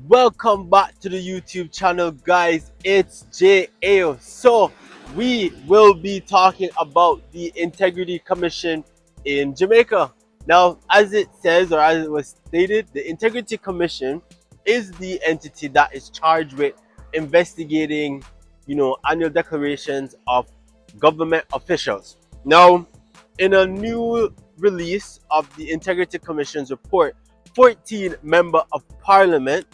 Welcome back to the YouTube channel, guys. It's Jay Ayyo. So we will be talking about the Integrity Commission in Jamaica. Now, as it says, or as it was stated, the Integrity Commission is the entity that is charged with investigating, annual declarations of government officials. Now, in a new release of the Integrity Commission's report, 14 member of parliament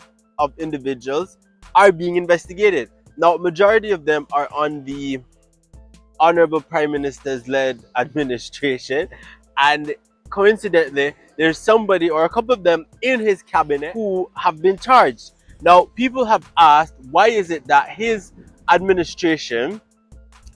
of individuals are being investigated. Now, majority of them are on the Honorable Prime Minister's led administration, and coincidentally, there's somebody or a couple of them in his cabinet who have been charged. Now, people have asked, why is it that his administration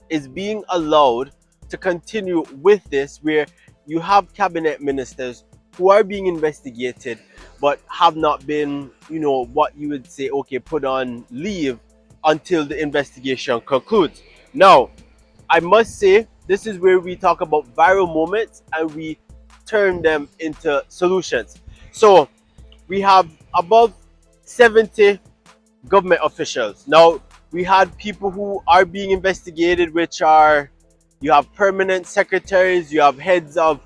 is being allowed to continue with this, where you have cabinet ministers who are being investigated but have not been, what you would say, okay, put on leave until the investigation concludes. Now, I must say, this is where we talk about viral moments and we turn them into solutions. So we have above 70 government officials. Now, we had people who are being investigated, which are, you have permanent secretaries, you have heads of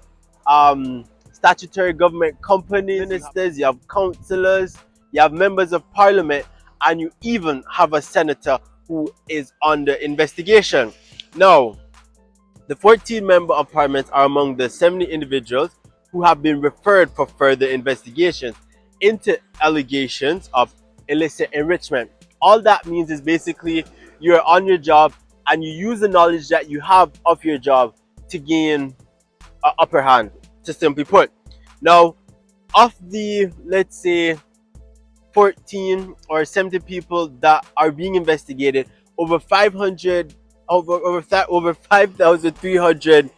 statutory government companies, ministers, you have councillors, you have members of parliament, and you even have a senator who is under investigation. Now, the 14 member of parliament are among the 70 individuals who have been referred for further investigations into allegations of illicit enrichment. All that means is basically you're on your job and you use the knowledge that you have of your job to gain an upper hand, to simply put. Now, of the, let's say, 14 or 70 people that are being investigated, over 5,300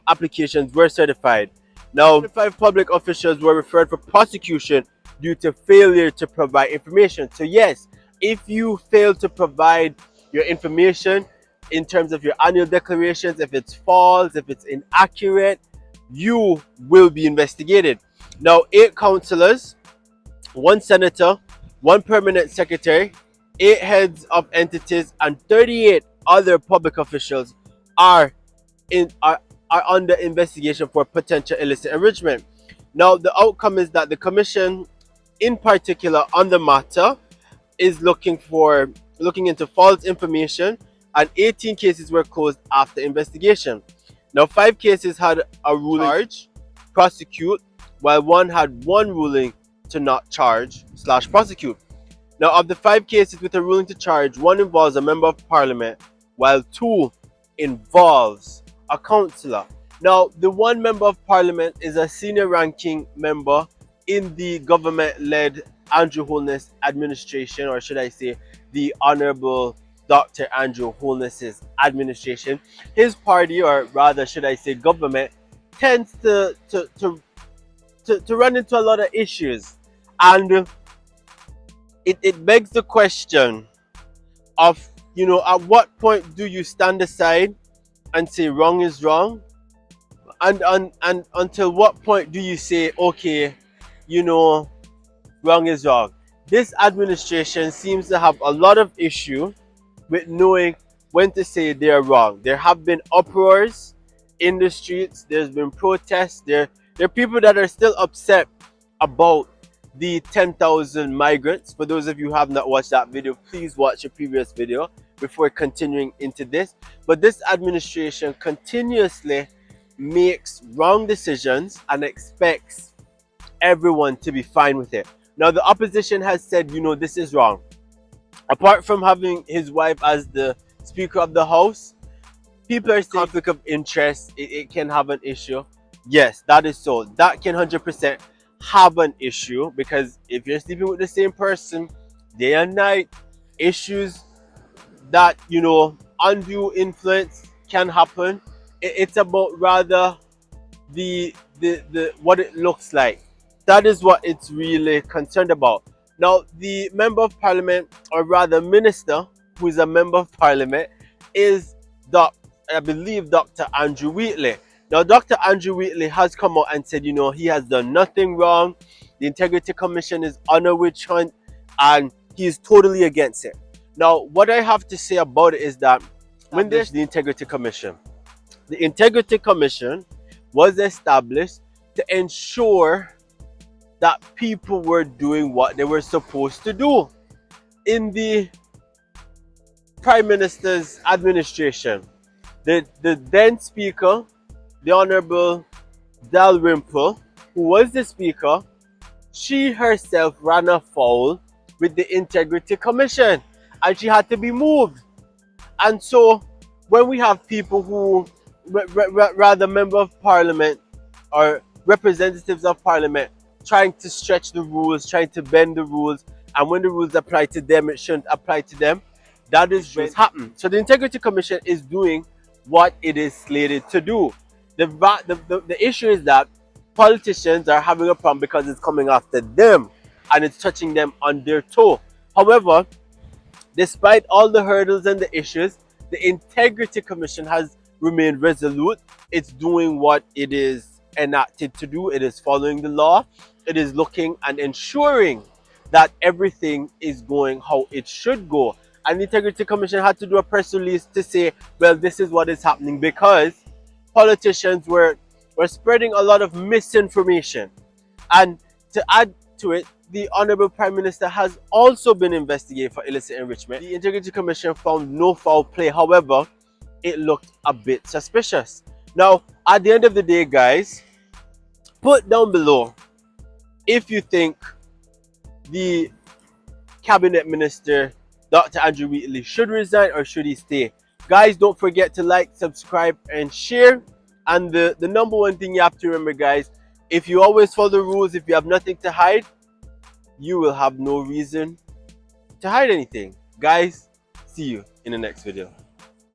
applications were certified. Now, 5 public officials were referred for prosecution due to failure to provide information. So yes, if you fail to provide your information in terms of your annual declarations, if it's false, if it's inaccurate, you will be investigated. Now, 8 councillors, 1 senator, 1 permanent secretary, 8 heads of entities, and 38 other public officials are under investigation for potential illicit enrichment. Now, the outcome is that the commission, in particular on the matter, is looking into false information, and 18 cases were closed after investigation. Now, 5 cases had a ruling charge, prosecute, while 1 had 1 ruling to not charge / prosecute. Now, of the 5 cases with a ruling to charge, 1 involves a member of parliament, while 2 involves a councillor. Now, the 1 member of parliament is a senior ranking member in the government-led Andrew Holness administration, or should I say the Honorable Dr. Andrew Holness's administration. His party, or rather should I say government, tends to run into a lot of issues, and it begs the question of, at what point do you stand aside and say wrong is wrong, and until what point do you say, okay, wrong is wrong. This administration seems to have a lot of issue with knowing when to say they're wrong. There have been uproars in the streets, there's been protests, there are people that are still upset about the 10,000 migrants. For those of you who have not watched that video, please watch the previous video before continuing into this. But this administration continuously makes wrong decisions and expects everyone to be fine with it. Now, the opposition has said, this is wrong. Apart from having his wife as the Speaker of the House, people are saying conflict of interest, it can have an issue. Yes, that is so. That can 100% have an issue, because if you're sleeping with the same person day and night, issues that, undue influence can happen. It's about rather the what it looks like. That is what it's really concerned about. Now, the member of parliament, or rather minister, who is a member of parliament, is I believe Dr. Andrew Wheatley. Now, Dr. Andrew Wheatley has come out and said, he has done nothing wrong. The Integrity Commission is on a witch hunt, and he is totally against it. Now, what I have to say about it is that when there's the Integrity Commission was established to ensure that people were doing what they were supposed to do. In the Prime Minister's administration, the then Speaker, the Honorable Dalrymple, who was the Speaker, she herself ran afoul with the Integrity Commission and she had to be moved. And so when we have people who, rather member of parliament or representatives of parliament, trying to stretch the rules, trying to bend the rules, and when the rules apply to them, it shouldn't apply to them, that is what's happened. So the Integrity Commission is doing what it is slated to do. The issue is that politicians are having a problem because it's coming after them and it's touching them on their toe. However, despite all the hurdles and the issues, the Integrity Commission has remained resolute. It's doing what it is enacted to do. It is following the law. It is looking and ensuring that everything is going how it should go. And the Integrity Commission had to do a press release to say, well, this is what is happening, because politicians were spreading a lot of misinformation. And to add to it, the Honorable Prime Minister has also been investigated for illicit enrichment. The Integrity Commission found no foul play. However, it looked a bit suspicious. Now, at the end of the day, guys, put down below if you think the Cabinet Minister, Dr. Andrew Wheatley, should resign or should he stay. Guys, don't forget to like, subscribe, and share. And the number one thing you have to remember, guys, if you always follow the rules, if you have nothing to hide, you will have no reason to hide anything. Guys, see you in the next video.